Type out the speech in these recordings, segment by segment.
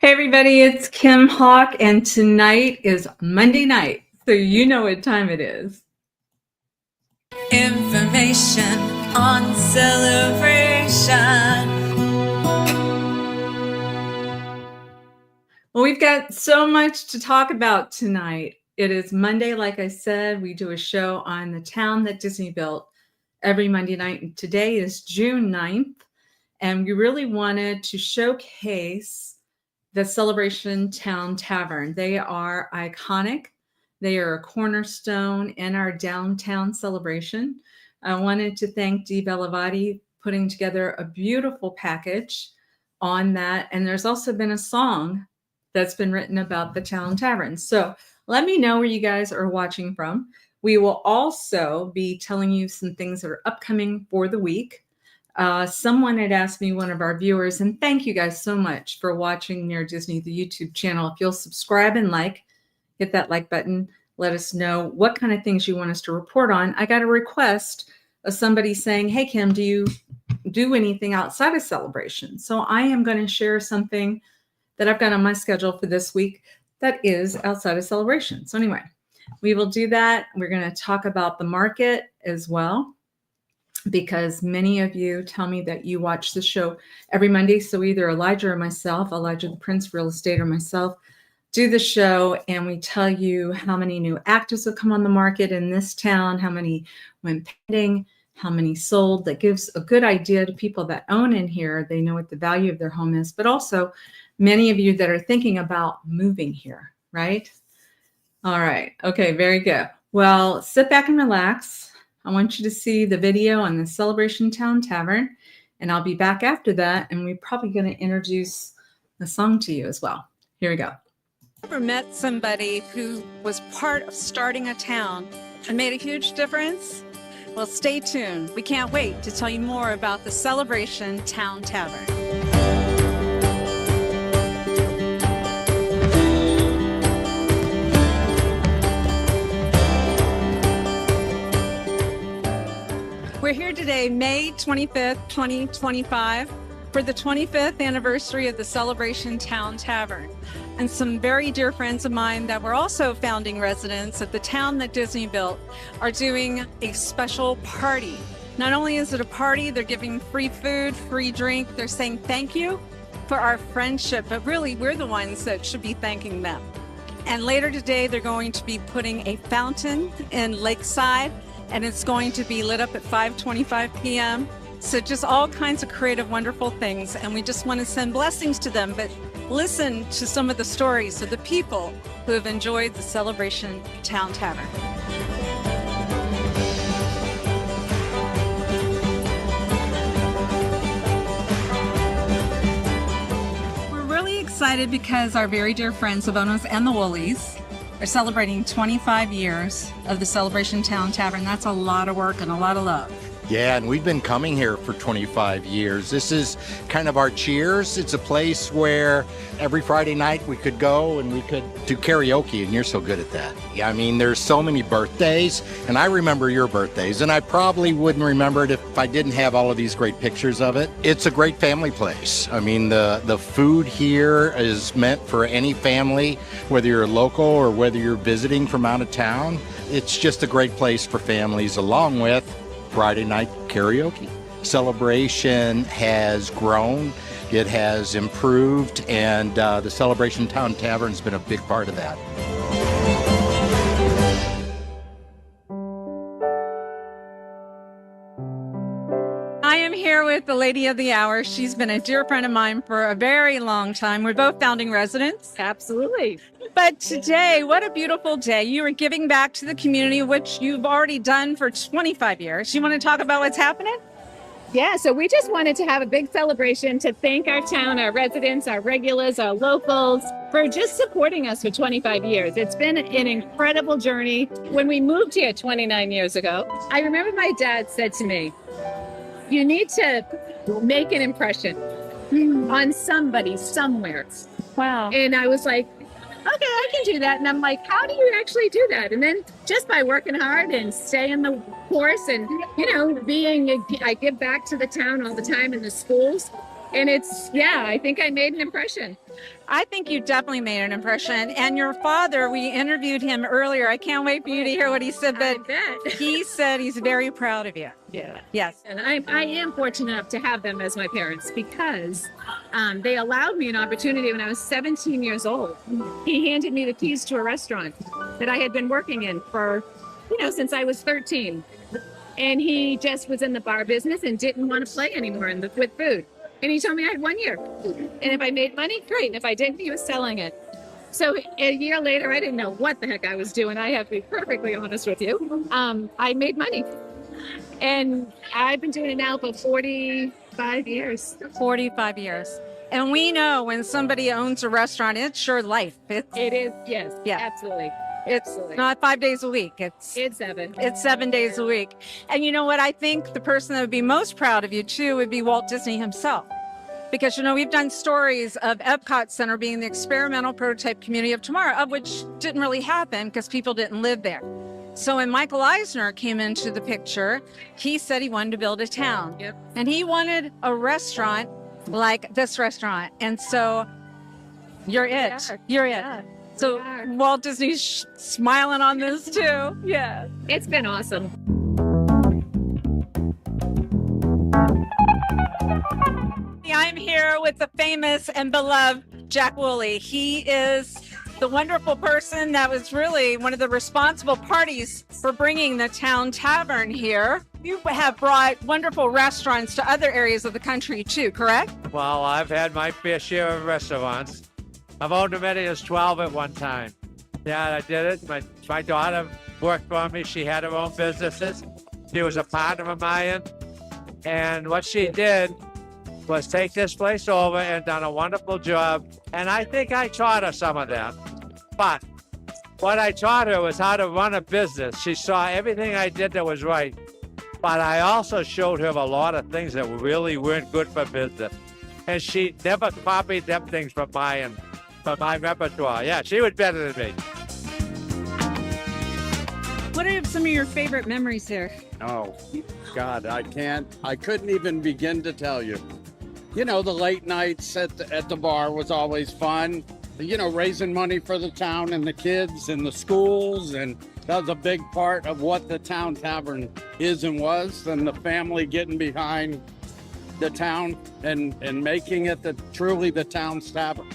Hey everybody, it's Kim Hawk, and tonight is Monday night, so you know what time it is. Information on celebration. Well, we've got so much to talk about tonight. It is Monday, like I said. We do a show on the town that Disney built every Monday night, and today is June 9th, and we really wanted to showcase the Celebration Town Tavern. They are iconic. They are a cornerstone in our downtown celebration. I wanted to thank Dee Bellavati putting together a beautiful package on that. And there's also been a song that's been written about the town tavern. So let me know where you guys are watching from. We will also be telling you some things that are upcoming for the week. Someone had asked me, one of our viewers, and thank you guys so much for watching Near Disney, the YouTube channel. If you'll subscribe and hit that like button, let us know what kind of things you want us to report on. I got a request of somebody saying, hey, Kim, do you do anything outside of Celebration? So I am going to share something that I've got on my schedule for this week that is outside of Celebration. So anyway, we will do that. We're going to talk about the market as well, because many of you tell me that you watch the show every Monday. So either Elijah or myself, Elijah the Prince Real Estate or myself, do the show, and we tell you how many new actors have come on the market in this town, how many went pending, how many sold. That gives a good idea to people that own in here. They know what the value of their home is, but also many of you that are thinking about moving here, right? All right. Okay, very good. Well, sit back and relax. I want you to see the video on the Celebration Town Tavern, and I'll be back after that, and we're probably going to introduce the song to you as well. Here we go. Ever met somebody who was part of starting a town and made a huge difference? Well, stay tuned. We can't wait to tell you more about the Celebration Town Tavern. We're here today, May 25th, 2025, for the 25th anniversary of the Celebration Town Tavern. And some very dear friends of mine that were also founding residents of the town that Disney built are doing a special party. Not only is it a party, they're giving free food, free drink. They're saying thank you for our friendship, but really we're the ones that should be thanking them. And later today, they're going to be putting a fountain in Lakeside, and it's going to be lit up at 5:25 p.m. So just all kinds of creative, wonderful things. And we just want to send blessings to them, but listen to some of the stories of the people who have enjoyed the Celebration Town Tavern. We're really excited because our very dear friends, the Bonas and the Whooleys, are celebrating 25 years of the Celebration Town Tavern. That's a lot of work and a lot of love. Yeah, and we've been coming here for 25 years. This is kind of our cheers. It's a place where every Friday night we could go and we could do karaoke, and you're so good at that. Yeah, I mean, there's so many birthdays, and I remember your birthdays, and I probably wouldn't remember it if I didn't have all of these great pictures of it. It's a great family place. I mean, the food here is meant for any family, whether you're local or whether you're visiting from out of town. It's just a great place for families, along with Friday night karaoke. Celebration has grown, it has improved, and the Celebration Town Tavern has been a big part of that. I am here with the lady of the hour. She's been a dear friend of mine for a very long time. We're both founding residents. Absolutely. But today, what a beautiful day. You are giving back to the community, which you've already done for 25 years. You want to talk about what's happening? Yeah, so we just wanted to have a big celebration to thank our town, our residents, our regulars, our locals for just supporting us for 25 years. It's been an incredible journey. When we moved here 29 years ago, I remember my dad said to me, you need to make an impression on somebody somewhere. Wow. And I was like, okay, I can do that. And I'm like, how do you actually do that? And then just by working hard and staying the course and, I give back to the town all the time in the schools. And I think I made an impression. I think you definitely made an impression. And your father, we interviewed him earlier. I can't wait for you to hear what he said, I but bet. he said he's very proud of you. Yeah. Yes. And I am fortunate enough to have them as my parents because they allowed me an opportunity when I was 17 years old. He handed me the keys to a restaurant that I had been working in for, since I was 13. And he just was in the bar business and didn't want to play anymore with food. And he told me I had 1 year. And if I made money, great. And if I didn't, he was selling it. So a year later, I didn't know what the heck I was doing. I have to be perfectly honest with you. I made money. And I've been doing it now for 45 years. 45 years. And we know when somebody owns a restaurant, it's your life. It is, yes. Yeah. Absolutely. It's not 5 days a week. It's 7. It's 7 days a week. And you know what? I think the person that would be most proud of you, too, would be Walt Disney himself. Because, we've done stories of Epcot Center being the experimental prototype community of tomorrow, of which didn't really happen because people didn't live there. So when Michael Eisner came into the picture, he said he wanted to build a town. Yep. And he wanted a restaurant like this restaurant. And so you're it. You're it. Yeah. So Walt Disney's smiling on this too. Yeah. It's been awesome. I'm here with the famous and beloved Jack Woolley. He is the wonderful person that was really one of the responsible parties for bringing the Town Tavern here. You have brought wonderful restaurants to other areas of the country too, correct? Well, I've had my fair share of restaurants. I've owned as many as 12 at one time. Yeah, I did it. My daughter worked for me. She had her own businesses. She was a partner of mine. And what she did was take this place over and done a wonderful job. And I think I taught her some of that. But what I taught her was how to run a business. She saw everything I did that was right. But I also showed her a lot of things that really weren't good for business. And she never copied them things from my repertoire. Yeah, she was better than me. What are some of your favorite memories here? Oh, God, I couldn't even begin to tell you. The late nights at the bar was always fun. Raising money for the town and the kids and the schools. And that was a big part of what the Town Tavern is and was. And the family getting behind the town and making it truly the town's tavern.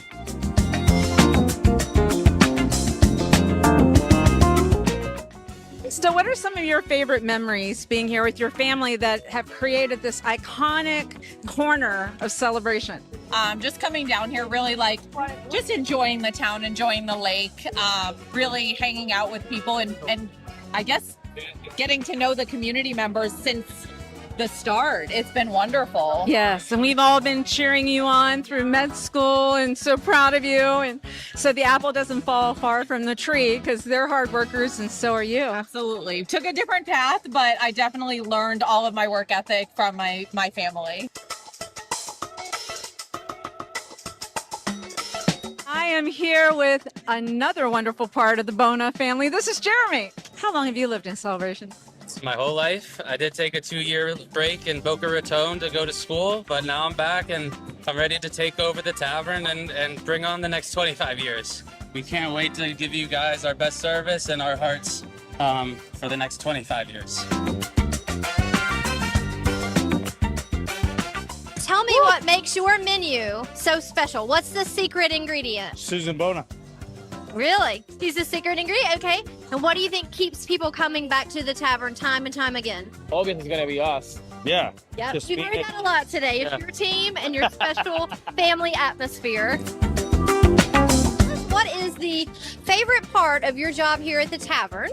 So what are some of your favorite memories being here with your family that have created this iconic corner of Celebration? Just coming down here, really just enjoying the town, enjoying the lake, really hanging out with people and I guess getting to know the community members since the start. It's been wonderful. Yes, and we've all been cheering you on through med school and so proud of you. And so the apple doesn't fall far from the tree because they're hard workers and so are you. Absolutely. Took a different path, but I definitely learned all of my work ethic from my family. I am here with another wonderful part of the Bona family. This is Jeremy. How long have you lived in Celebration? My whole life. I did take a 2-year break in Boca Raton to go to school, but now I'm back and I'm ready to take over the tavern and bring on the next 25 years. We can't wait to give you guys our best service and our hearts for the next 25 years. Tell me what makes your menu so special. What's the secret ingredient? Susan Bona. Really? He's the secret ingredient? Okay. And what do you think keeps people coming back to the tavern time and time again? Obviously, it's going to be us. Yeah. Yep. Just We've heard that a lot today. It's Yeah. your team and your special family atmosphere. What is the favorite part of your job here at the tavern?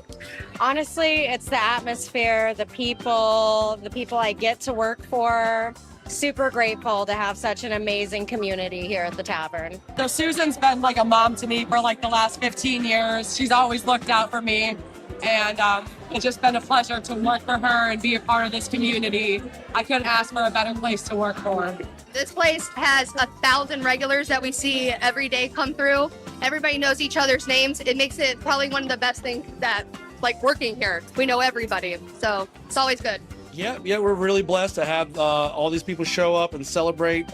Honestly, it's the atmosphere, the people I get to work for. Super grateful to have such an amazing community here at the tavern. So Susan's been like a mom to me for like the last 15 years. She's always looked out for me. And it's just been a pleasure to work for her and be a part of this community. I couldn't ask for a better place to work for. This place has 1,000 regulars that we see every day come through. Everybody knows each other's names. It makes it probably one of the best things that, like, working here. We know everybody, so it's always good. Yeah, we're really blessed to have all these people show up and celebrate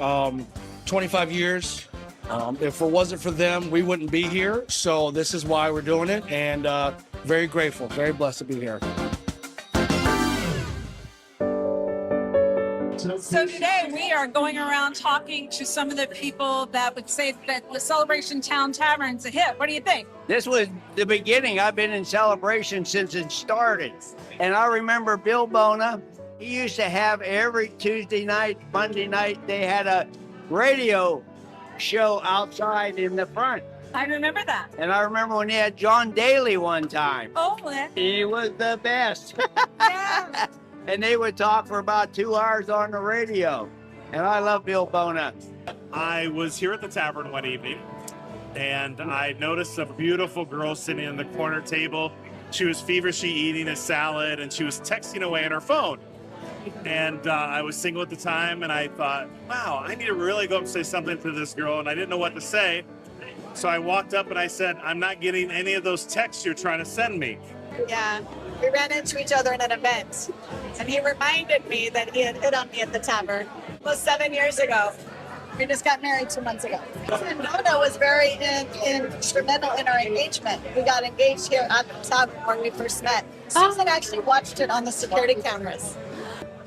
25 years. If it wasn't for them, we wouldn't be here. So this is why we're doing it, and very grateful, very blessed to be here. So today we are going around talking to some of the people that would say that the Celebration Town Tavern's a hit. What do you think? This was the beginning. I've been in Celebration since it started. And I remember Bill Bona. He used to have every Tuesday night, Monday night, they had a radio show outside in the front. I remember that. And I remember when he had John Daly one time. Oh, he was the best. yeah. And they would talk for about 2 hours on the radio. And I love Bill Bona. I was here at the tavern one evening, and I noticed a beautiful girl sitting in the corner table. She was feverishly eating a salad, and she was texting away on her phone. And I was single at the time, and I thought, wow, I need to really go up and say something to this girl, and I didn't know what to say. So I walked up and I said, I'm not getting any of those texts you're trying to send me. Yeah, we ran into each other in an event, and he reminded me that he had hit on me at the tavern. It was 7 years ago. We just got married 2 months ago. And Bona was very instrumental in our engagement. We got engaged here at the tavern when we first met. Susan actually watched it on the security cameras.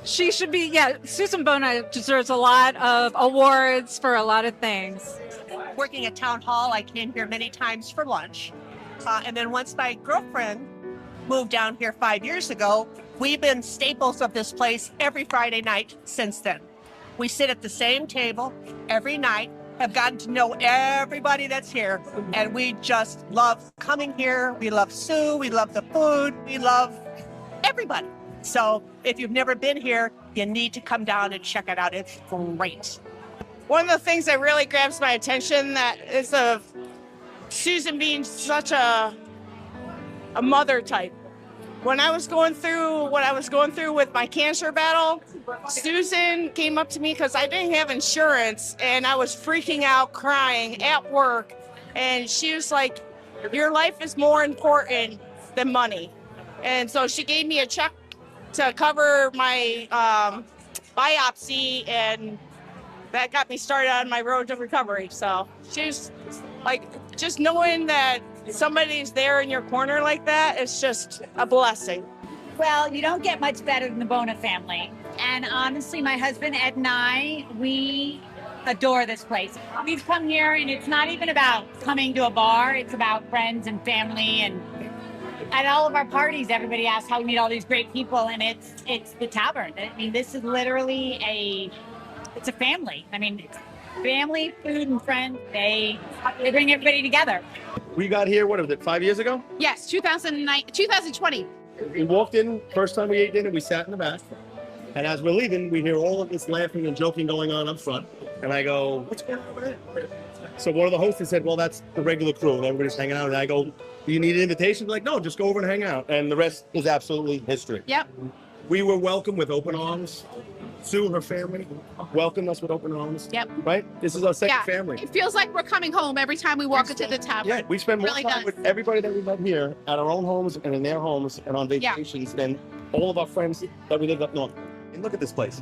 She should be, Susan Bona deserves a lot of awards for a lot of things. Working at Town Hall, I came here many times for lunch. And then once my girlfriend moved down here 5 years ago, we've been staples of this place every Friday night since then. We sit at the same table every night, have gotten to know everybody that's here, and we just love coming here. We love Sue, we love the food, we love everybody. So if you've never been here, you need to come down and check it out. It's great. One of the things that really grabs my attention that is of Susan being such a mother type. When I was going through what I was going through with my cancer battle, Susan came up to me because I didn't have insurance and I was freaking out, crying at work. And she was like, your life is more important than money. And so she gave me a check to cover my biopsy, and that got me started on my road to recovery. So she's like, just knowing that somebody's there in your corner like that is just a blessing. Well, you don't get much better than the Bona family. And honestly, my husband Ed and I, we adore this place. We've come here, and it's not even about coming to a bar. It's about friends and family. And at all of our parties, everybody asks how we meet all these great people, and it's the tavern. I mean, this is literally it's a family. I mean, family, food, and friends, they bring everybody together. We got here, what was it, 5 years ago? Yes, 2020. We walked in, first time we ate dinner, we sat in the back. And as we're leaving, we hear all of this laughing and joking going on up front. And I go, what's going on over there? So one of the hosts said, well, that's the regular crew, and everybody's hanging out. And I go, do you need an invitation? They're like, no, just go over and hang out. And the rest is absolutely history. Yep. We were welcomed with open arms. Sue and her family welcomed us with open arms. Yep. Right? This is our second family. It feels like we're coming home every time we walk into the tavern. Yeah, we spend more Really time does. with everybody that we met here at our own homes and in their homes and on vacations than all of our friends that we live up north. And look at this place.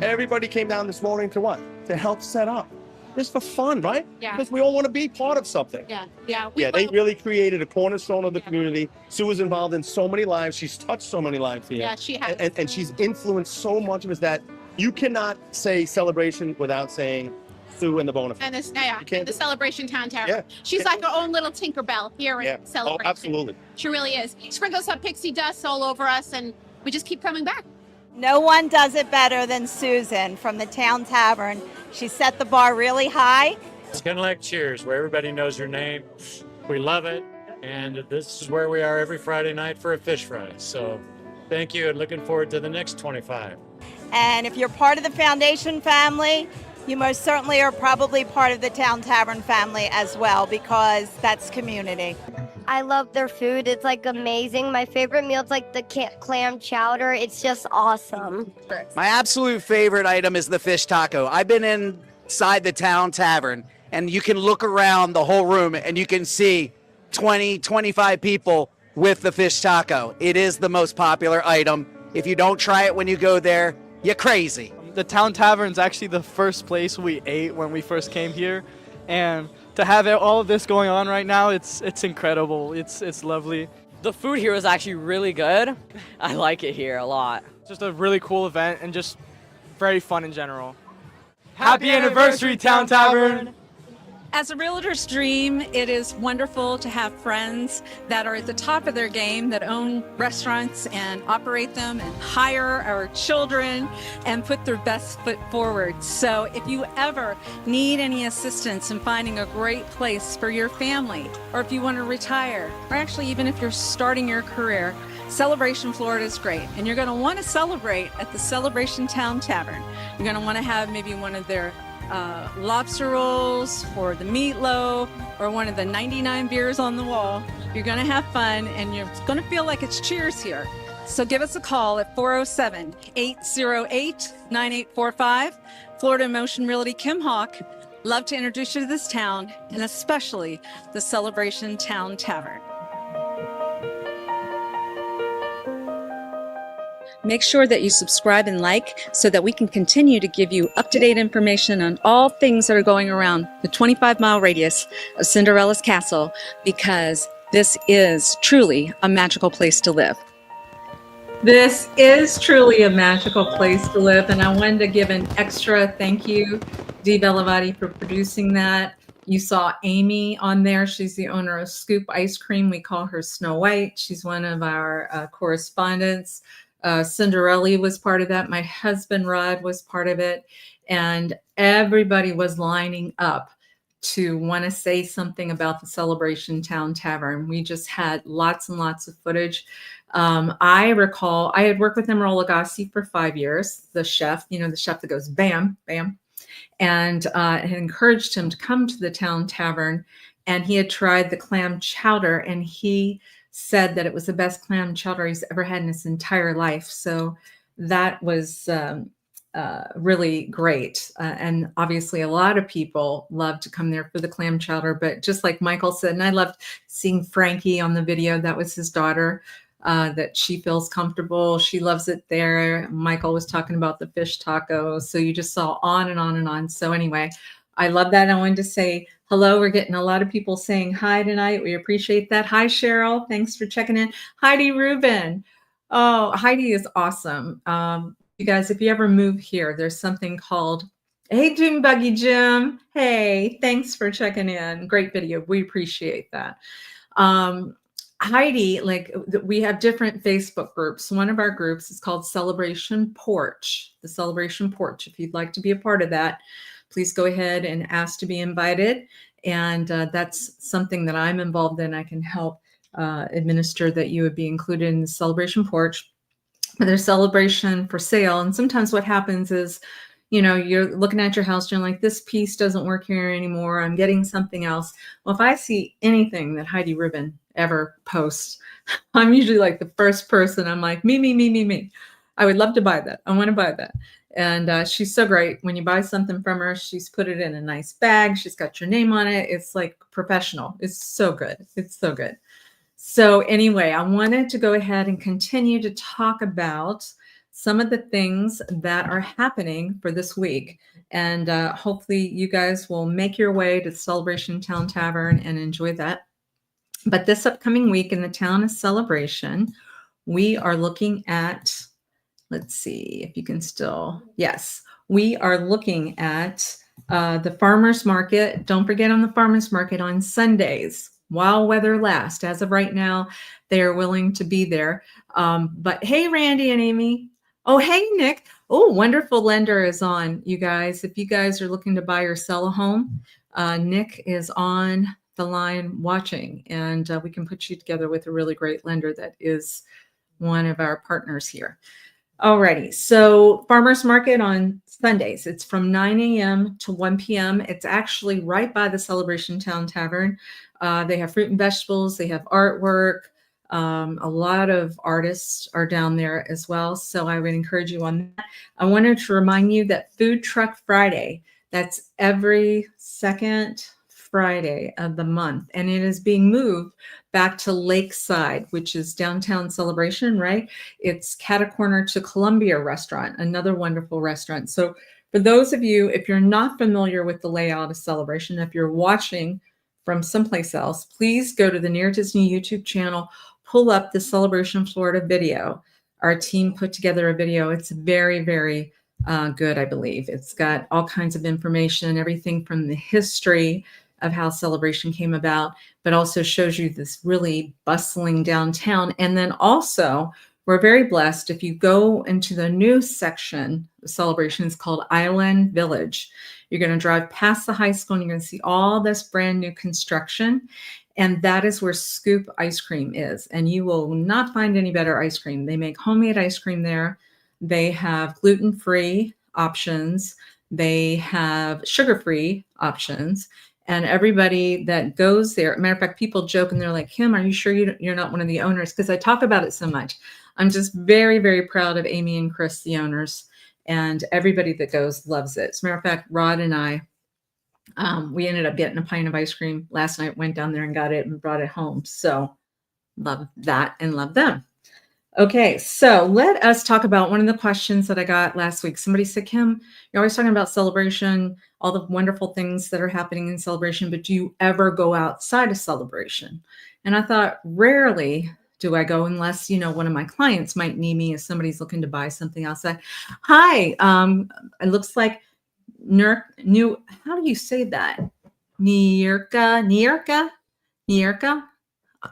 Everybody came down this morning to what? To help set up. Just for fun, right? Yeah. Because we all want to be part of something. Yeah. Yeah. They really created a cornerstone of the community. Sue was involved in so many lives. She's touched so many lives here. Yeah, she has. And she's influenced so much of us that you cannot say celebration without saying Sue and the Bona. And this, and the Celebration Town Tavern. Yeah. She's like her own little Tinkerbell here in Celebration. Oh, absolutely. She really is. Sprinkles some pixie dust all over us, and we just keep coming back. No one does it better than Susan from the Town Tavern. She set the bar really high. It's kind of like Cheers, where everybody knows your name. We love it. And this is where we are every Friday night for a fish fry. So thank you, and looking forward to the next 25. And if you're part of the Foundation family, you most certainly are probably part of the Town Tavern family as well, because that's community. I love their food. It's like amazing. My favorite meal is like the clam chowder. It's just awesome. My absolute favorite item is the fish taco. I've been inside the Town Tavern, and you can look around the whole room and you can see 20, 25 people with the fish taco. It is the most popular item If you don't try it when you go there, you're crazy. The Town Tavern is actually the first place we ate when we first came here, and to have all of this going on right now, it's incredible. It's lovely. The food here is actually really good. I like it here a lot. Just a really cool event and just very fun in general. Happy anniversary, Town Tavern! As a realtor's dream, it is wonderful to have friends that are at the top of their game, that own restaurants and operate them and hire our children and put their best foot forward. So if you ever need any assistance in finding a great place for your family, or if you want to retire, or actually even if you're starting your career, Celebration Florida is great. And you're going to want to celebrate at the Celebration Town Tavern. You're going to want to have maybe one of their lobster rolls or the meatloaf or one of the 99 beers on the wall. You're going to have fun and you're going to feel like it's Cheers here. So give us a call at 407-808-9845. Florida Motion Realty Kim Hawk. Love to introduce you to this town and especially the Celebration Town Tavern. Make sure that you subscribe and like so that we can continue to give you up-to-date information on all things that are going around the 25-mile radius of Cinderella's Castle, because this is truly a magical place to live. This is truly a magical place to live, and I wanted to give an extra thank you, Dee Bellavati, for producing that. You saw Amy on there. She's the owner of Scoop Ice Cream. We call her Snow White. She's one of our correspondents. Cinderella was part of that. My husband Rod was part of it, and everybody was lining up to want to say something about the Celebration Town Tavern. We just had lots and lots of footage. I recall I had worked with Emeril Lagasse for 5 years, the chef, the chef that goes bam, bam, and had encouraged him to come to the Town Tavern, and he had tried the clam chowder, and he said that it was the best clam chowder he's ever had in his entire life. So that was really great. And obviously a lot of people love to come there for the clam chowder, but just like Michael said, and I loved seeing Frankie on the video, that was his daughter, that she feels comfortable. She loves it there. Michael was talking about the fish tacos. So you just saw on and on and on. So anyway, I love that. I wanted to say hello. We're getting a lot of people saying hi tonight. We appreciate that. Hi, Cheryl. Thanks for checking in. Heidi Rubin. Oh, Heidi is awesome. You guys, if you ever move here, there's something called, hey, Jim Buggy Jim. Hey, thanks for checking in. Great video. We appreciate that. Heidi, we have different Facebook groups. One of our groups is called Celebration Porch, the Celebration Porch. If you'd like to be a part of that, please go ahead and ask to be invited. And that's something that I'm involved in. I can help administer that you would be included in the Celebration Porch. There's celebration for sale. And sometimes what happens is, you're looking at your house, and you're like, this piece doesn't work here anymore. I'm getting something else. Well, if I see anything that Heidi Rubin ever posts, I'm usually like the first person. I'm like, me. I would love to buy that. I want to buy that. And she's so great. When you buy something from her, she's put it in a nice bag. She's got your name on it. It's like professional. It's so good. It's so good. So anyway, I wanted to go ahead and continue to talk about some of the things that are happening for this week. And hopefully you guys will make your way to the Celebration Town Tavern and enjoy that. But this upcoming week in the town of Celebration, we are looking at, let's see if you can still, yes, we are looking at the farmers market. Don't forget, on the farmers market on Sundays, while weather lasts. As of right now, they are willing to be there. But hey, Randy and Amy. Oh, hey, Nick. Oh, Wonderful Lender is on, you guys. If you guys are looking to buy or sell a home, Nick is on the line watching, and we can put you together with a really great lender that is one of our partners here. Alrighty, so farmers market on Sundays. It's from 9 a.m. to 1 p.m. It's actually right by the Celebration Town Tavern. They have fruit and vegetables. They have artwork. A lot of artists are down there as well. So I would encourage you on that. I wanted to remind you that Food Truck Friday, that's every second Friday of the month, and it is being moved back to Lakeside, which is downtown Celebration, right? It's cat-a-corner to Columbia Restaurant, another wonderful restaurant. So for those of you, if you're not familiar with the layout of Celebration, if you're watching from someplace else, please go to the Near Disney YouTube channel, pull up the Celebration Florida video. Our team put together a video. It's very, very good, I believe. It's got all kinds of information, everything from the history of how Celebration came about, but also shows you this really bustling downtown. And then also, we're very blessed if you go into the new section of Celebration. It's called Island Village. You're going to drive past the high school and you're going to see all this brand new construction. And that is where Scoop Ice Cream is. And you will not find any better ice cream. They make homemade ice cream there. They have gluten-free options. They have sugar-free options. And everybody that goes there, matter of fact, people joke and they're like, Kim, are you sure you're not one of the owners? Because I talk about it so much. I'm just very, very proud of Amy and Chris, the owners. And everybody that goes loves it. As a matter of fact, Rod and I, we ended up getting a pint of ice cream last night, went down there and got it and brought it home. So love that and love them. Okay, so let us talk about one of the questions that I got last week. Somebody said, Kim, you're always talking about Celebration, all the wonderful things that are happening in Celebration, but do you ever go outside of Celebration? And I thought, rarely do I go unless, one of my clients might need me if somebody's looking to buy something outside. Hi, it looks like how do you say that? Nierka?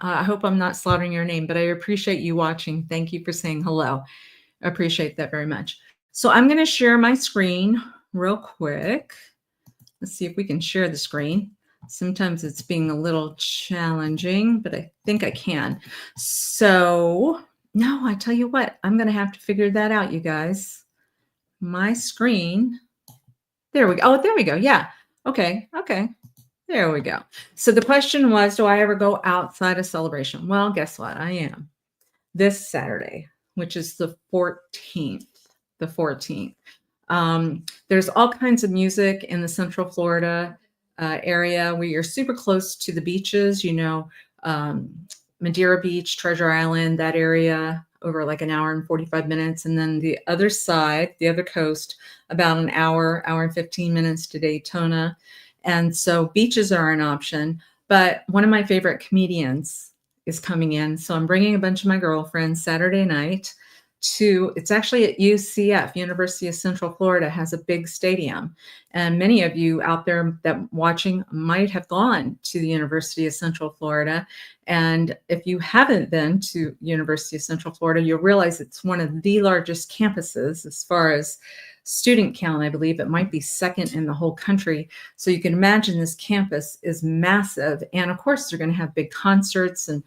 I hope I'm not slaughtering your name, but I appreciate you watching. Thank you for saying hello. I appreciate that very much. So I'm going to share my screen real quick. Let's see if we can share the screen. Sometimes it's being a little challenging, but I think I can. So no, I tell you what, I'm going to have to figure that out, you guys. My screen. There we go. Oh, there we go. Yeah. Okay. There we go. So the question was, do I ever go outside of Celebration? Well, guess what? I am. This Saturday, which is the 14th. There's all kinds of music in the Central Florida area. We are super close to the beaches, Madeira Beach, Treasure Island, that area, over like an hour and 45 minutes. And then the other side, the other coast, about an hour and 15 minutes to Daytona. And so beaches are an option, but one of my favorite comedians is coming in. So I'm bringing a bunch of my girlfriends Saturday night it's actually at UCF, University of Central Florida, has a big stadium. And many of you out there that watching might have gone to the University of Central Florida. And if you haven't been to University of Central Florida, you'll realize it's one of the largest campuses as far as student count. I believe it might be second in the whole country. So you can imagine this campus is massive. And of course, they're going to have big concerts, and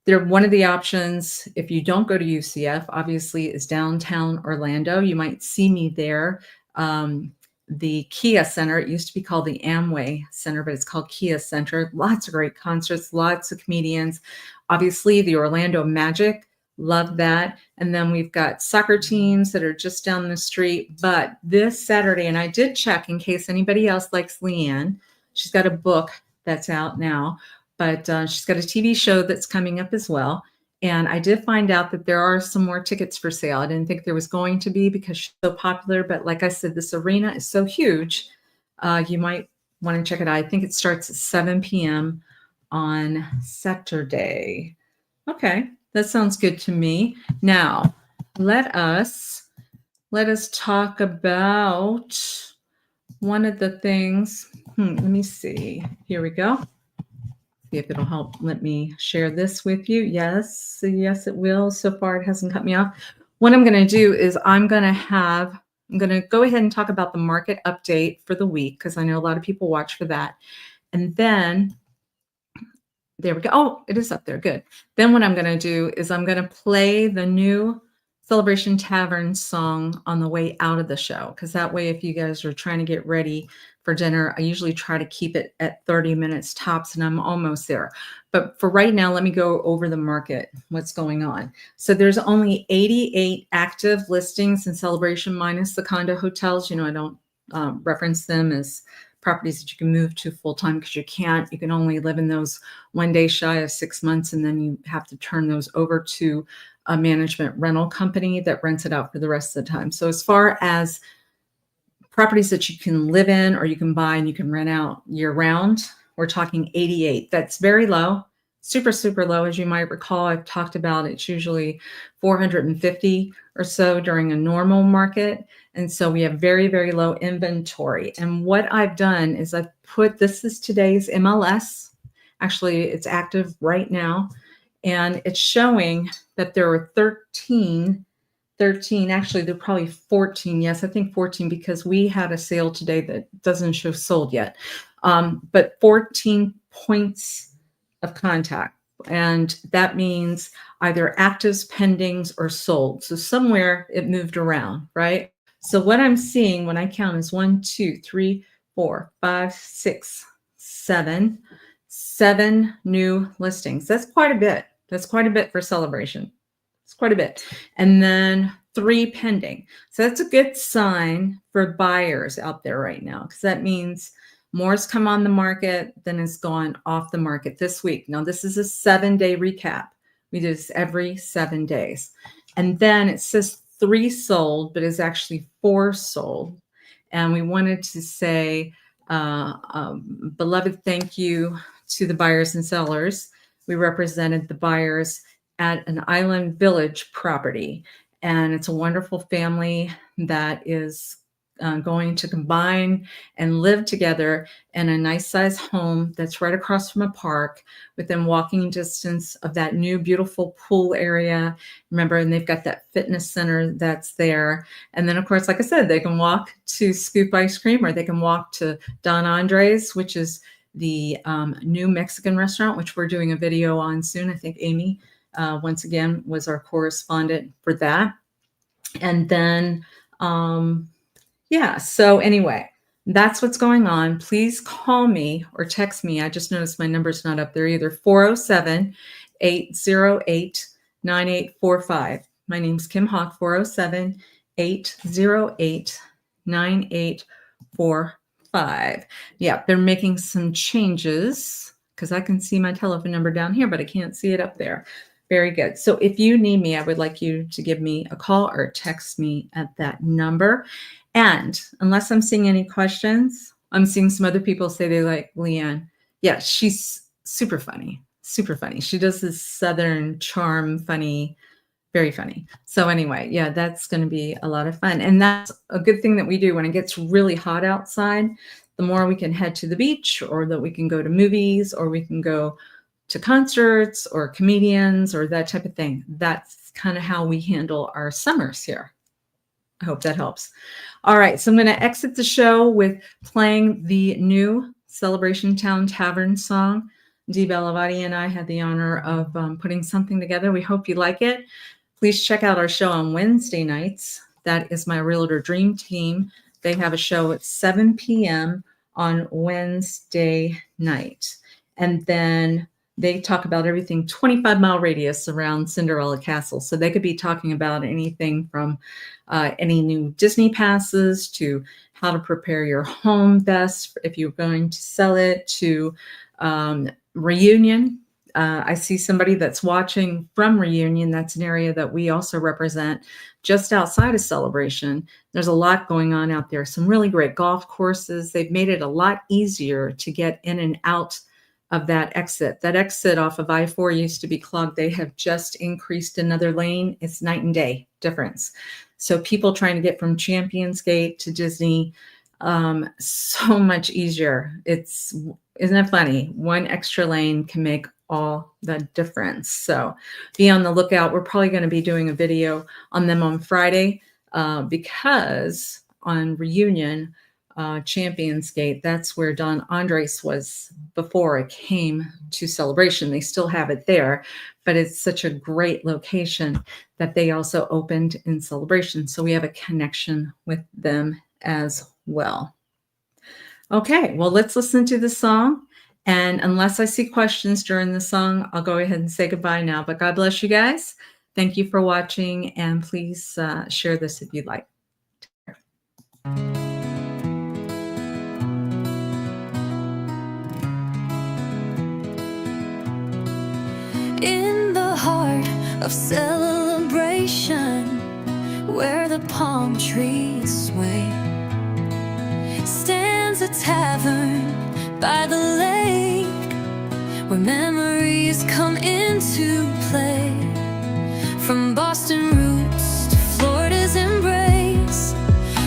they're one of the options. If you don't go to UCF, obviously, is downtown Orlando. You might see me there. The Kia Center, it used to be called the Amway Center, but it's called Kia Center. Lots of great concerts, lots of comedians. Obviously, the Orlando Magic, love that. And then we've got soccer teams that are just down the street. But this Saturday, and I did check in case anybody else likes Leanne, she's got a book that's out now. But she's got a TV show that's coming up as well. And I did find out that there are some more tickets for sale. I didn't think there was going to be because she's so popular. But like I said, this arena is so huge. You might want to check it out. I think it starts at 7 p.m. on Saturday. Okay, that sounds good to me. Now, let us talk about one of the things. Let me see. Here we go. See if it'll help. Let me share this with you. Yes, it will. So far, it hasn't cut me off. What I'm going to do is I'm going to go ahead and talk about the market update for the week, because I know a lot of people watch for that. And then, there we go. Oh, it is up there. Good. Then what I'm going to do is I'm going to play the new Celebration Tavern song on the way out of the show, because that way, if you guys are trying to get ready for dinner, I usually try to keep it at 30 minutes tops, and I'm almost there. But for right now, let me go over the market, what's going on. So there's only 88 active listings in Celebration minus the condo hotels. I don't reference them as properties that you can move to full time, because you can't. You can only live in those 1 day shy of 6 months, and then you have to turn those over to a management rental company that rents it out for the rest of the time. So as far as properties that you can live in or you can buy and you can rent out year round, we're talking 88. That's very low, super, super low. As you might recall, I've talked about it's usually 450 or so during a normal market. And so we have very, very low inventory. And what I've done is I've put, this is today's MLS. Actually, it's active right now. And it's showing that there are 13, actually they're probably 14. Yes, I think 14, because we had a sale today that doesn't show sold yet. But 14 points of contact. And that means either actives, pendings, or sold. So somewhere it moved around, right? So what I'm seeing when I count is 1, 2, 3, 4, 5, 6, 7, 7 new listings. That's quite a bit. That's quite a bit for Celebration. It's quite a bit. And then 3 pending. So that's a good sign for buyers out there right now, because that means more's come on the market than has gone off the market this week. Now, this is a 7-day recap. We do this every 7 days. And then it says 3 sold, but it's actually 4 sold. And we wanted to say, beloved thank you to the buyers and sellers. We represented the buyers at an Island Village property. And it's a wonderful family that is going to combine and live together in a nice size home that's right across from a park within walking distance of that new beautiful pool area. Remember, and they've got that fitness center that's there. And then, of course, like I said, they can walk to Scoop Ice Cream, or they can walk to Don Andres, which is the new Mexican restaurant, which we're doing a video on soon. I think Amy, once again, was our correspondent for that. And then, yeah, so anyway, that's what's going on. Please call me or text me. I just noticed my number's not up there either. 407-808-9845. My name's Kim Hawk, 407-808-9845. Yeah, they're making some changes because I can see my telephone number down here, but I can't see it up there. Very good. So if you need me, I would like you to give me a call or text me at that number. And unless I'm seeing any questions, I'm seeing some other people say they like Leanne. Yeah, she's super funny, super funny. She does this Southern charm, funny, very funny. So anyway, yeah, that's going to be a lot of fun. And that's a good thing that we do when it gets really hot outside. The more we can head to the beach, or that we can go to movies, or we can go to concerts or comedians or that type of thing. That's kind of how we handle our summers here. I hope that helps. All right, so I'm going to exit the show with playing the new Celebration Town Tavern song. Dee Bellavati and I had the honor of putting something together. We hope you like it. Please check out our show on Wednesday nights. That is my Realtor Dream Team. They have a show at 7 p.m. on Wednesday night. And then they talk about everything 25-mile radius around Cinderella Castle. So they could be talking about anything from any new Disney passes to how to prepare your home best if you're going to sell it, to Reunion. I see somebody that's watching from Reunion. That's an area that we also represent just outside of Celebration. There's a lot going on out there. Some really great golf courses. They've made it a lot easier to get in and out of that exit. That exit off of I-4 used to be clogged. They have just increased another lane. It's night and day difference. So people trying to get from Champions Gate to Disney, so much easier. Isn't it funny? One extra lane can make all the difference. So be on the lookout. We're probably going to be doing a video on them on Friday because on Reunion, Champions Gate, that's where Don Andres was before it came to Celebration. They still have it there, but it's such a great location that they also opened in Celebration. So we have a connection with them as well. Okay, well, let's listen to the song. And unless I see questions during the song, I'll go ahead and say goodbye now. But God bless you guys. Thank you for watching. And please share this if you'd like. In the heart of celebration, where the palm trees sway, stands a tavern by the lake, where memories come into play. From Boston roots to Florida's embrace,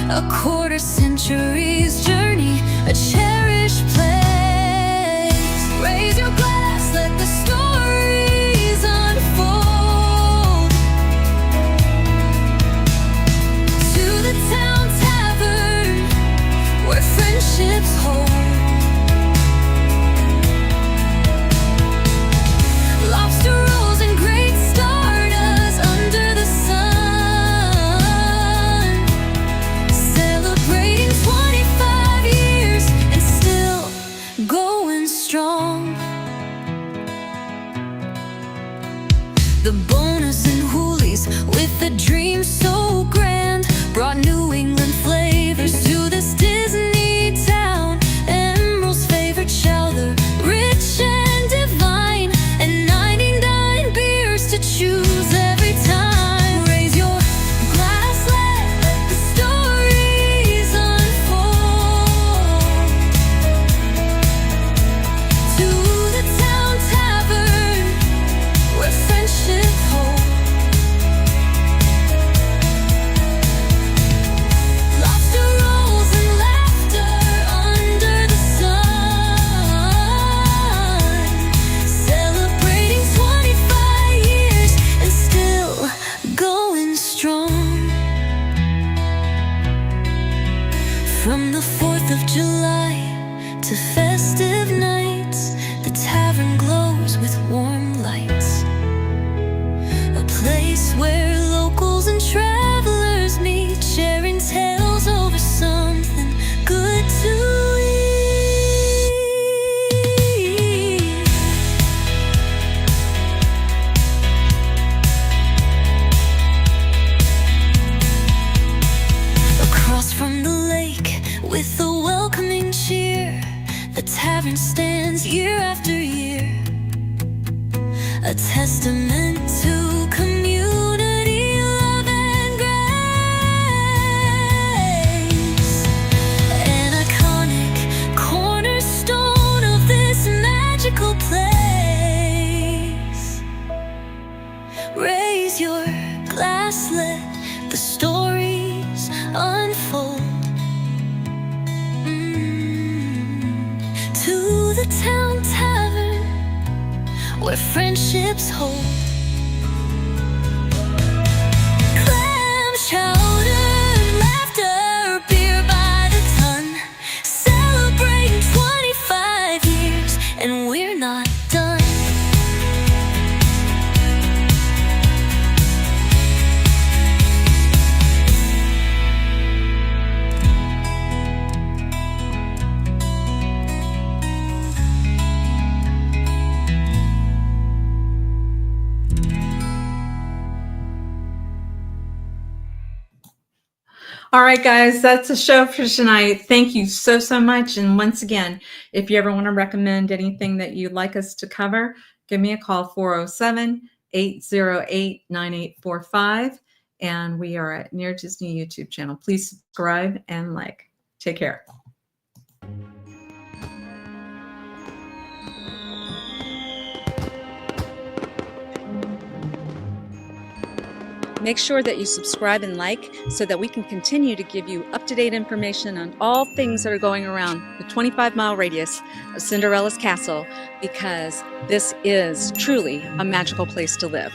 a quarter century's journey, a cherished place. Raise your glass, let the stories unfold. To the town tavern, where friendships hold. Lobster rolls and great starters under the sun, celebrating 25 years and still going strong. The Bona and Whooleys, with a dream so grand, brought New England flavors to this Disney town. Emerald's favorite chowder, rich and divine, and 99 beers to choose every time. Raise your glass, let the stories unfold. To the town tavern, where friendship holds. Lobster rolls and laughter under the sun, celebrating 25 years and still going strong. From the 4th of July to festive nights, the tavern glows with warm lights. A place where locals and travelers meet, sharing tales over something good to eat. Across from the lake, with a welcoming cheer, the tavern stands year after year, a testament to community, love, and grace. An iconic cornerstone of this magical place. Raise your glass, let the stories unfold. To the town tavern, where friendships hold. Clam chowder, laughter, beer by the ton, celebrating 25 years, and we're not done. All right, guys, that's the show for tonight. Thank you so much. And once again, if you ever want to recommend anything that you'd like us to cover, give me a call, 407-808-9845. And we are at Near Disney YouTube channel. Please subscribe and like. Take care. Make sure that you subscribe and like so that we can continue to give you up-to-date information on all things that are going around the 25-mile radius of Cinderella's castle, because this is truly a magical place to live.